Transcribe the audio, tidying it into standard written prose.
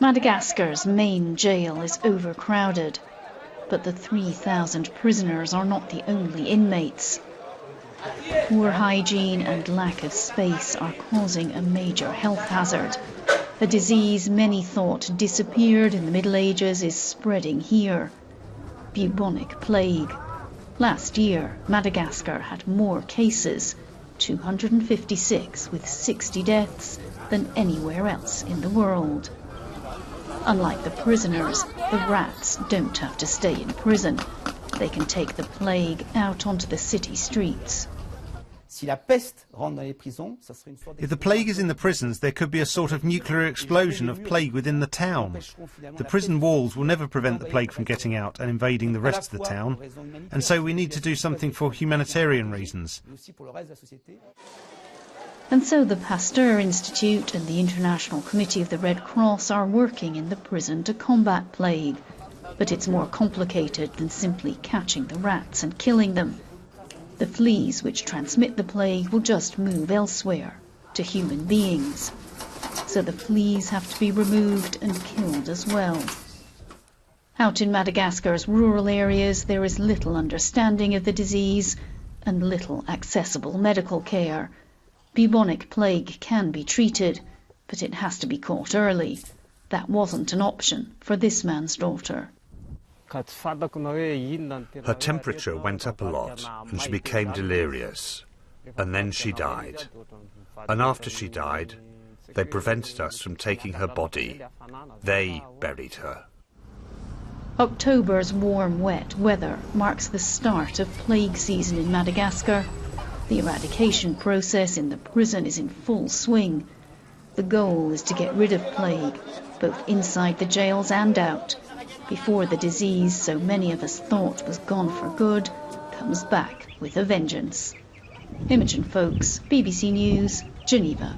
Madagascar's main jail is overcrowded, but the 3,000 prisoners are not the only inmates. Poor hygiene and lack of space are causing a major health hazard. A disease many thought disappeared in the Middle Ages is spreading here. Bubonic plague. Last year, Madagascar had more cases, 256 with 60 deaths, than anywhere else in the world. Unlike the prisoners, the rats don't have to stay in prison. They can take the plague out onto the city streets. If the plague is in the prisons, there could be a sort of nuclear explosion of plague within the town. The prison walls will never prevent the plague from getting out and invading the rest of the town, and so we need to do something for humanitarian reasons. And so the Pasteur Institute and the International Committee of the Red Cross are working in the prison to combat plague. But it's more complicated than simply catching the rats and killing them. The fleas which transmit the plague will just move elsewhere, to human beings. So the fleas have to be removed and killed as well. Out in Madagascar's rural areas, there is little understanding of the disease and little accessible medical care. Bubonic plague can be treated, but it has to be caught early. That wasn't an option for this man's daughter. Her temperature went up a lot and she became delirious. And then she died. And after she died, they prevented us from taking her body. They buried her. October's warm, wet weather marks the start of plague season in Madagascar. The eradication process in the prison is in full swing. The goal is to get rid of plague, both inside the jails and out, before the disease so many of us thought was gone for good comes back with a vengeance. Imogen Folks, BBC News, Geneva.